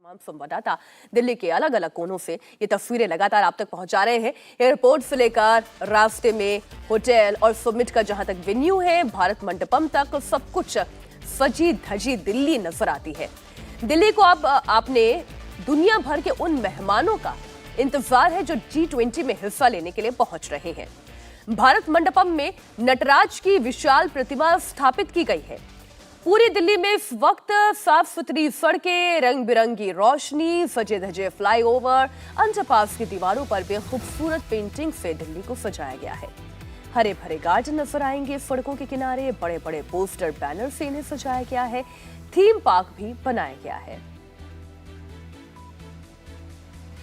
तमाम संवाददाता दिल्ली के अलग अलग कोनों से ये तस्वीरें लगातार आप तक पहुंचा रहे हैं। एयरपोर्ट से लेकर रास्ते में होटल और समिट का जहां तक वेन्यू है, भारत मंडपम तक सब कुछ सजी धजी दिल्ली नजर आती है। दिल्ली को अब आपने दुनिया भर के उन मेहमानों का इंतजार है जो G20 में हिस्सा लेने के लिए पहुंच रहे हैं। भारत मंडपम में नटराज की विशाल प्रतिमा स्थापित की गई है। पूरी दिल्ली में इस वक्त साफ सुथरी सड़कें, रंग बिरंगी रोशनी, सजे धजे फ्लाईओवर, अंडरपास की दीवारों पर भी खूबसूरत पेंटिंग से दिल्ली को सजाया गया है। हरे भरे गार्डन नजर आएंगे सड़कों के किनारे, बड़े बड़े पोस्टर बैनर से इन्हें सजाया गया है। थीम पार्क भी बनाया गया है।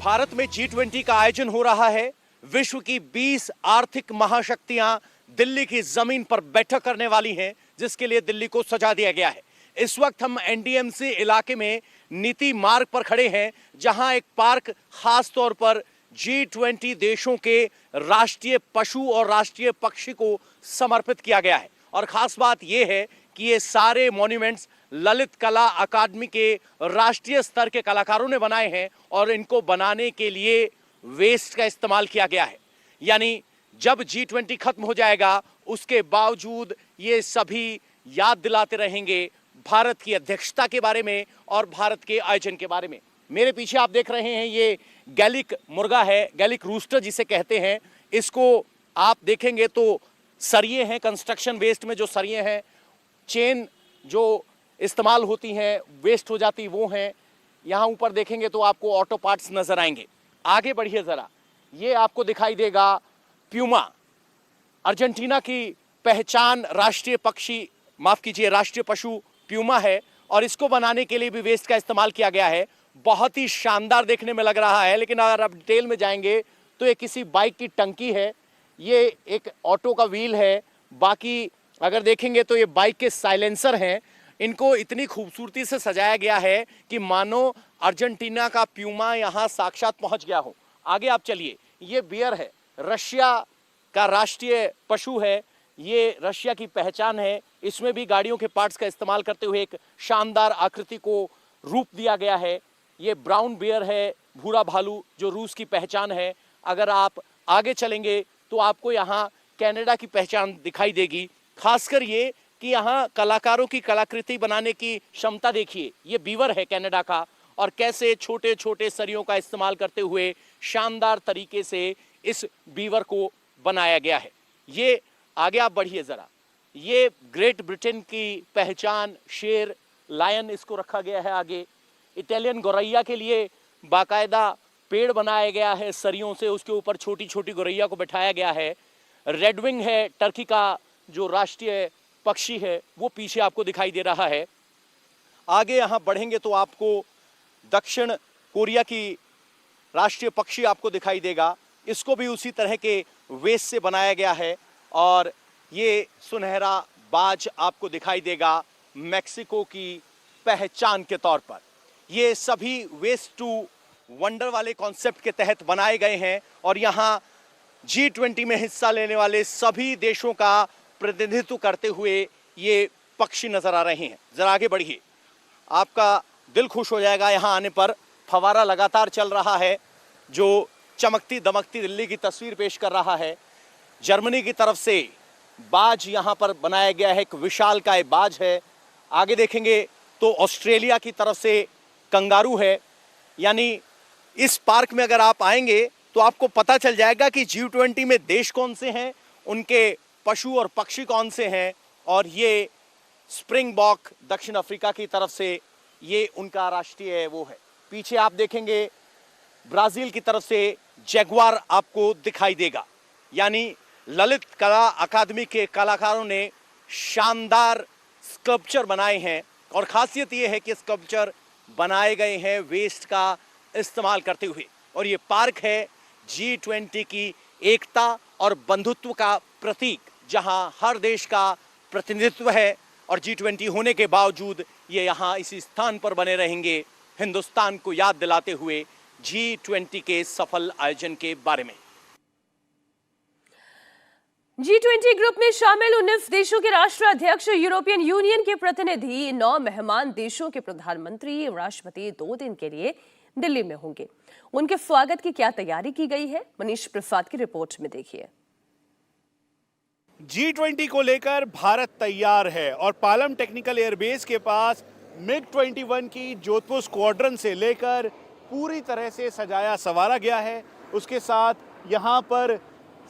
भारत में G20 का आयोजन हो रहा है। विश्व की 20 आर्थिक महाशक्तियां दिल्ली की जमीन पर बैठक करने वाली हैं, जिसके लिए दिल्ली को सजा दिया गया है। इस वक्त हम एनडीएमसी इलाके में नीति मार्ग पर खड़े हैं, जहां एक पार्क खास तौर पर G20 देशों के राष्ट्रीय पशु और राष्ट्रीय पक्षी को समर्पित किया गया है। और खास बात यह है कि ये सारे मॉन्यूमेंट्स ललित कला अकादमी के राष्ट्रीय स्तर के कलाकारों ने बनाए हैं और इनको बनाने के लिए वेस्ट का इस्तेमाल किया गया है। यानी जब G20 खत्म हो जाएगा, उसके बावजूद ये सभी याद दिलाते रहेंगे भारत की अध्यक्षता के बारे में और भारत के आयोजन के बारे में। मेरे पीछे आप देख रहे हैं, ये गैलिक मुर्गा है, गैलिक रूस्टर जिसे कहते हैं। इसको आप देखेंगे तो सरिये हैं, कंस्ट्रक्शन वेस्ट में जो सरिये हैं, चेन जो इस्तेमाल होती हैं वेस्ट हो जाती वो हैं। यहाँ ऊपर देखेंगे तो आपको ऑटो पार्ट्स नजर आएंगे। आगे बढ़िए जरा, ये आपको दिखाई देगा प्यूमा, अर्जेंटीना की पहचान राष्ट्रीय पक्षी, माफ कीजिए राष्ट्रीय पशु प्यूमा है और इसको बनाने के लिए भी वेस्ट का इस्तेमाल किया गया है। बहुत ही शानदार देखने में लग रहा है, लेकिन अगर आप डिटेल में जाएंगे तो ये किसी बाइक की टंकी है, ये एक ऑटो का व्हील है, बाकी अगर देखेंगे तो ये बाइक के साइलेंसर हैं। इनको इतनी खूबसूरती से सजाया गया है कि मानो अर्जेंटीना का प्यूमा यहाँ साक्षात पहुंच गया हो। आगे आप चलिए, ये बियर है, रशिया का राष्ट्रीय पशु है, ये रशिया की पहचान है। इसमें भी गाड़ियों के पार्ट्स का इस्तेमाल करते हुए एक शानदार आकृति को रूप दिया गया है। ये ब्राउन बियर है, भूरा भालू, जो रूस की पहचान है। अगर आप आगे चलेंगे तो आपको यहाँ कनाडा की पहचान दिखाई देगी। खासकर ये कि यहाँ कलाकारों की कलाकृति बनाने की क्षमता देखिए। ये बीवर है कनाडा का और कैसे छोटे छोटे सरियों का इस्तेमाल करते हुए शानदार तरीके से इस बीवर को बनाया गया है। ये आगे आप बढ़िए जरा, ये ग्रेट ब्रिटेन की पहचान शेर, लायन, इसको रखा गया है आगे। इटालियन गौरैया के लिए बाकायदा पेड़ बनाया गया है सरियों से, उसके ऊपर छोटी छोटी गौरैया को बैठाया गया है। रेडविंग है, टर्की का जो राष्ट्रीय पक्षी है, वो पीछे आपको दिखाई दे रहा है। आगे यहाँ बढ़ेंगे तो आपको दक्षिण कोरिया की राष्ट्रीय पक्षी आपको दिखाई देगा। इसको भी उसी तरह के वेस्ट से बनाया गया है। और ये सुनहरा बाज आपको दिखाई देगा मैक्सिको की पहचान के तौर पर। ये सभी वेस्ट टू वंडर वाले कॉन्सेप्ट के तहत बनाए गए हैं और यहाँ G20 में हिस्सा लेने वाले सभी देशों का प्रतिनिधित्व करते हुए ये पक्षी नजर आ रहे हैं। जरा आगे बढ़िए, आपका दिल खुश हो जाएगा। यहाँ आने पर फवारा लगातार चल रहा है जो चमकती दमकती दिल्ली की तस्वीर पेश कर रहा है। जर्मनी की तरफ से बाज यहाँ पर बनाया गया है, एक विशालकाय बाज है। आगे देखेंगे तो ऑस्ट्रेलिया की तरफ से कंगारू है। यानी इस पार्क में अगर आप आएंगे तो आपको पता चल जाएगा कि G20 में देश कौन से हैं, उनके पशु और पक्षी कौन से हैं। और ये स्प्रिंगबॉक दक्षिण अफ्रीका की तरफ से, ये उनका राष्ट्रीय वो है। पीछे आप देखेंगे ब्राजील की तरफ से जैगुआर आपको दिखाई देगा। यानी ललित कला अकादमी के कलाकारों ने शानदार स्कल्पचर बनाए हैं और खासियत ये है कि स्कल्पचर बनाए गए हैं वेस्ट का इस्तेमाल करते हुए। और ये पार्क है G20 की एकता और बंधुत्व का प्रतीक, जहां हर देश का प्रतिनिधित्व है और G20 होने के बावजूद ये यहाँ इसी स्थान पर बने रहेंगे, हिंदुस्तान को याद दिलाते हुए G20 के सफल आयोजन के बारे में। G20 ग्रुप में शामिल 19 देशों के राष्ट्राध्यक्ष, यूरोपियन यूनियन के प्रतिनिधि, 9 मेहमान देशों के प्रधानमंत्री, राष्ट्रपति 2 दिन के लिए दिल्ली में होंगे। उनके स्वागत की क्या तैयारी की गई है, मनीष प्रसाद की रिपोर्ट में देखिए। G20 को लेकर भारत तैयार है और पालम टेक्निकल एयरबेस के पास MiG-21 की जोधपुर स्क्वाड्रन से लेकर पूरी तरह से सजाया संवारा गया है। उसके साथ यहाँ पर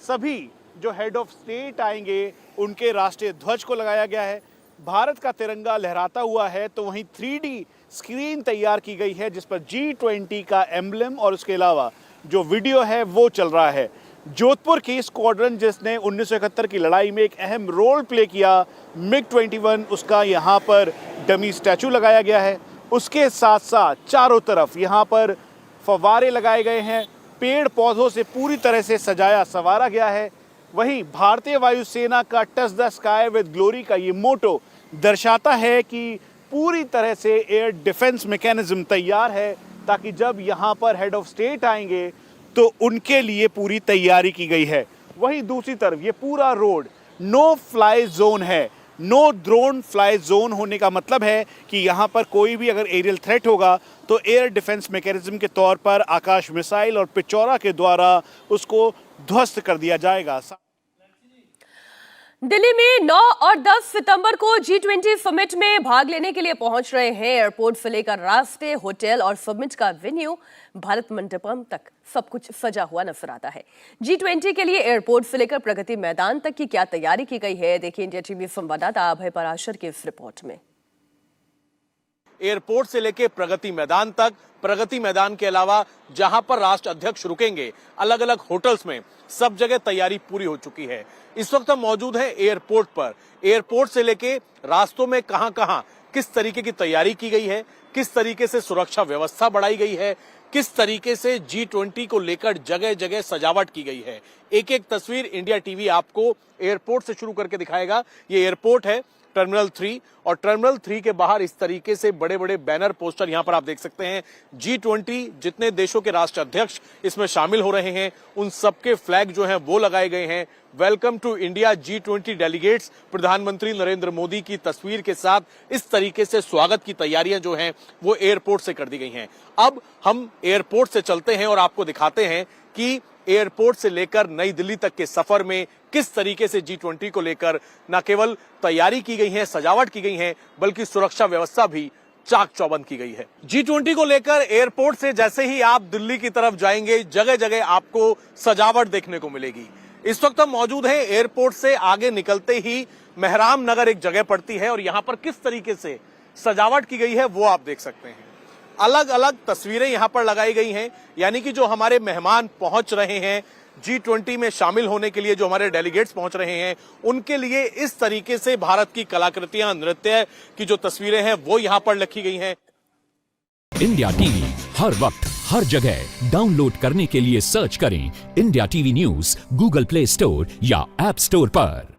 सभी जो हेड ऑफ स्टेट आएंगे उनके राष्ट्रीय ध्वज को लगाया गया है। भारत का तिरंगा लहराता हुआ है, तो वहीं 3D स्क्रीन तैयार की गई है जिस पर G20 का एम्बलम और उसके अलावा जो वीडियो है वो चल रहा है। जोधपुर की स्क्वाड्रन जिसने 1971 की लड़ाई में एक अहम रोल प्ले किया, MiG-21, उसका यहाँ पर डमी स्टैचू लगाया गया है। उसके साथ साथ चारों तरफ यहाँ पर फव्वारे लगाए गए हैं, पेड़ पौधों से पूरी तरह से सजाया संवारा गया है। वहीं भारतीय वायुसेना का touch the sky with glory का ये मोटो दर्शाता है कि पूरी तरह से एयर डिफेंस मैकेनिज्म तैयार है, ताकि जब यहाँ पर हेड ऑफ स्टेट आएंगे तो उनके लिए पूरी तैयारी की गई है। वहीं दूसरी तरफ ये पूरा रोड नो फ्लाई जोन है। नो ड्रोन फ्लाई जोन होने का मतलब है कि यहाँ पर कोई भी अगर एरियल थ्रेट होगा तो एयर डिफेंस मैकेनिज्म के तौर पर आकाश मिसाइल और पिचौरा के द्वारा उसको ध्वस्त कर दिया जाएगा। दिल्ली में 9 और 10 सितंबर को G20 समिट में भाग लेने के लिए पहुंच रहे हैं। एयरपोर्ट से लेकर रास्ते, होटल और समिट का वेन्यू, भारत मंडपम तक सब कुछ सजा हुआ नजर आता है। G20 के लिए एयरपोर्ट से लेकर प्रगति मैदान तक की क्या तैयारी की गई है, देखिए इंडिया टीवी संवाददाता अभय पराशर की इस रिपोर्ट में। एयरपोर्ट से लेकर प्रगति मैदान तक, प्रगति मैदान के अलावा जहां पर राष्ट्र अध्यक्ष रुकेंगे, अलग अलग होटल्स में सब जगह तैयारी पूरी हो चुकी है। इस वक्त हम मौजूद हैं एयरपोर्ट पर। एयरपोर्ट से लेके रास्तों में कहां-कहां किस तरीके की तैयारी की गई है, किस तरीके से सुरक्षा व्यवस्था बढ़ाई गई है, किस तरीके से G20 को लेकर जगह जगह सजावट की गई है, एक एक तस्वीर इंडिया टीवी आपको एयरपोर्ट से शुरू करके दिखाएगा। ये एयरपोर्ट है टर्मिनल 3 और टर्मिनल 3 के बाहर इस तरीके से बड़े बड़े बैनर पोस्टर यहां पर आप देख सकते हैं। G20 जितने देशों के राष्ट्र अध्यक्ष इसमें शामिल हो रहे हैं उन सबके फ्लैग जो हैं वो लगाए गए हैं। Welcome to India G20 delegates, प्रधानमंत्री नरेंद्र मोदी की तस्वीर के साथ इस तरीके से स्वागत की तैयारियां जो हैं वो एयरपोर्ट से कर दी गई हैं। अब हम एयरपोर्ट से चलते हैं और आपको दिखाते हैं कि एयरपोर्ट से लेकर नई दिल्ली तक के सफर में किस तरीके से G20 को लेकर न केवल तैयारी की गई है, सजावट की गई है, बल्कि सुरक्षा व्यवस्था भी चाक चौबंद की गई है। G20 को लेकर एयरपोर्ट से जैसे ही आप दिल्ली की तरफ जाएंगे, जगह जगह आपको सजावट देखने को मिलेगी। इस वक्त हम मौजूद हैं एयरपोर्ट से आगे निकलते ही मेहराम नगर एक जगह पड़ती है और यहां पर किस तरीके से सजावट की गई है वो आप देख सकते हैं। अलग अलग तस्वीरें यहां पर लगाई गई हैं, यानी कि जो हमारे मेहमान पहुंच रहे हैं G20 में शामिल होने के लिए, जो हमारे डेलीगेट्स पहुंच रहे हैं उनके लिए इस तरीके से भारत की कलाकृतियां, नृत्य की जो तस्वीरें हैं वो यहां पर लिखी गई हैं। इंडिया टीवी हर वक्त हर जगह डाउनलोड करने के लिए सर्च करें India TV news Google play store या ऐप स्टोर पर।